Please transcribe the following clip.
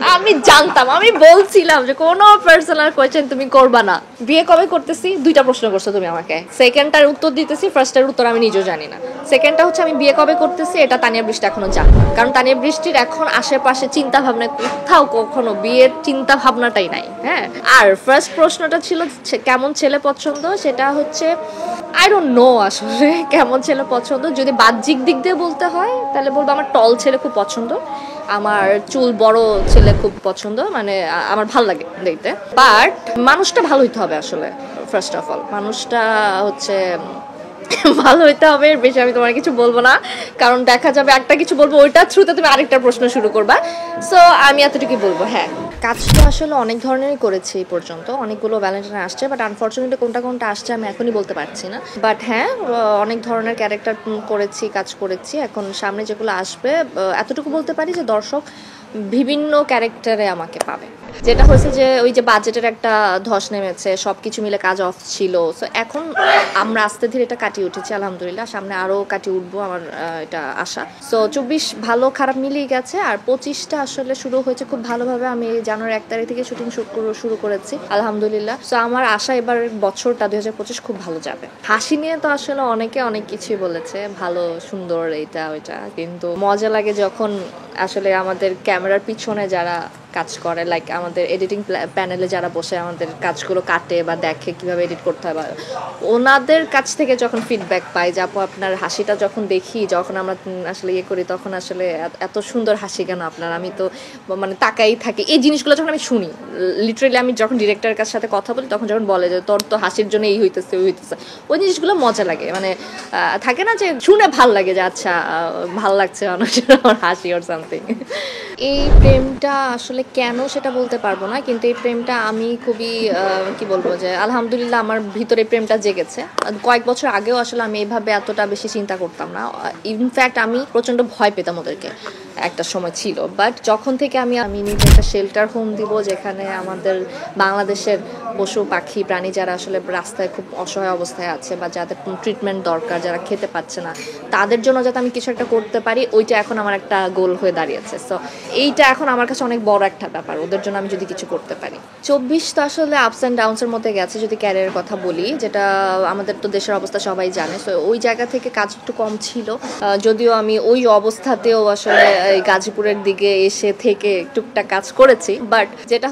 আমি জানতাম, আমি বলছিলাম যে কোনো পার্সোনাল কোয়েশ্চেন তুমি করবা না। বিয়ে কবে করতেছি, দুইটা প্রশ্ন করছো তুমি আমাকে। সেকেন্ডটার উত্তর দিতেছি, ফার্স্টের উত্তর আমি নিজেও জানি না। সেকেন্ডটা হচ্ছে আমি বিয়ে কবে করতেছি, এটা তানিয়া বৃষ্টি এখনো জানে না, কারণ তানিয়া বৃষ্টির এখন আশেপাশে চিন্তা ভাবনা কোথাও কখনো বিয়ের চিন্তা ভাবনাটাই নাই। হ্যাঁ, আর ফার্স্ট প্রশ্নটা ছিল কেমন ছেলে পছন্দ, সেটা হচ্ছে আই ডোন্ট নো আসলে কেমন ছেলে পছন্দ। যদি বাহ্যিক দিক দিয়ে বলতে হয় তাহলে বলবো আমার টল ছেলে খুব পছন্দ, আমার চুল বড় ছেলে খুব পছন্দ, মানে আমার ভাল লাগে দেখতে। বাট মানুষটা ভালো হইতে হবে আসলে। ফার্স্ট অফ অল মানুষটা হচ্ছে ভালো হইতে হবে, এর বেশি আমি তোমার কিছু বলবো না, কারণ দেখা যাবে একটা কিছু বলবো ওইটার থ্রুতে তুমি আরেকটা প্রশ্ন শুরু করবা। সো আমি এতটুকুই বলবো। হ্যাঁ, কাজ তো আসলে অনেক ধরনেরই করেছি এই পর্যন্ত, অনেকগুলো ভ্যালেন্টাইন আসছে, বাট আনফর্চুনেটলি কোনটা কোনটা আসছে আমি এখনই বলতে পারছি না। বাট হ্যাঁ, অনেক ধরনের ক্যারেক্টার করেছি, কাজ করেছি। এখন সামনে যেগুলো আসবে এতটুকু বলতে পারি যে দর্শক বিভিন্ন ক্যারেক্টারে আমাকে পাবে। যেটা হয়েছে যে ওই যে বাজেটের একটা ধস নেমেছে, সব কিছু মিলে কাজ অফ ছিল। সো এখন আমরা আস্তে ধীরে এটা কাটিয়ে উঠেছি আলহামদুলিল্লাহ, সামনে আরও কাটিয়ে উঠবো আমার এটা আশা। সো 24 ভালো খারাপ মিলিয়ে গেছে, আর 25টা আসলে শুরু হয়েছে খুব ভালোভাবে। আমি জানুয়ারি 1 তারিখ থেকে শুটিং শুরু করেছি আলহামদুলিল্লাহ। সো আমার আশা এবার বছরটা 2025 খুব ভালো যাবে। হাসি নিয়ে তো আসলে অনেকে অনেক কিছুই বলেছে, ভালো সুন্দর এইটা ওইটা, কিন্তু মজা লাগে যখন আসলে আমাদের ক্যামেরার পিছনে যারা কাজ করে, লাইক আমাদের এডিটিং প্যানেলে যারা বসে আমাদের কাজগুলো কাটে বা দেখে কিভাবে এডিট করতে হয়, বা ওনাদের কাছ থেকে যখন ফিডব্যাক পাই যে আপু আপনার হাসিটা যখন দেখি, যখন আমরা আসলে ইয়ে করি, তখন আসলে এত সুন্দর হাসি কেন আপনার, আমি তো মানে তাকাই থাকি। এই জিনিসগুলো যখন আমি শুনি, লিটারেলি আমি যখন ডিরেক্টরের কাছে সাথে কথা বলি, তখন যখন বলে যে তোর তো হাসির জন্য এই হইতেছে ওই হইতেছে, ওই জিনিসগুলো মজা লাগে। মানে থাকে না যে শুনে ভাল লাগে যে আচ্ছা ভাল লাগছে মানুষের আমার হাসি ওর সামথিং। এই প্রেমটা আসলে কেন সেটা বলতে পারবো না, কিন্তু এই প্রেমটা আমি খুবই কি বলবো যে আলহামদুলিল্লাহ আমার ভিতরে প্রেমটা জেগেছে। কয়েক বছর আগেও আসলে আমি এইভাবে এতটা বেশি চিন্তা করতাম না, ইনফ্যাক্ট আমি প্রচণ্ড ভয় পেতাম ওদেরকে একটা সময় ছিল। বাট যখন থেকে আমি নিজে একটা শেল্টার হোম দিব, যেখানে আমাদের বাংলাদেশের পশু পাখি প্রাণী যারা আসলে রাস্তায় খুব অসহায় অবস্থায় আছে বা যাদের ট্রিটমেন্ট দরকার, যারা খেতে পাচ্ছে না, তাদের জন্য যাতে আমি কিছু একটা করতে পারি, ওইটা এখন আমার একটা গোল হয়ে দাঁড়িয়েছে। সো এইটা এখন আমার কাছে অনেক বড় একটা ব্যাপার, ওদের জন্য আমি যদি কিছু করতে পারি। 24 তো আসলে আপস অ্যান্ড ডাউনসের মধ্যে গেছে যদি ক্যারিয়ারের কথা বলি, যেটা আমাদের তো দেশের অবস্থা সবাই জানে। সো ওই জায়গা থেকে কাজ একটু কম ছিল, যদিও আমি ওই অবস্থাতেও আসলে গাজীপুরের দিকে এসে থেকে টুকটাক কাজ করেছি। বাট যেটা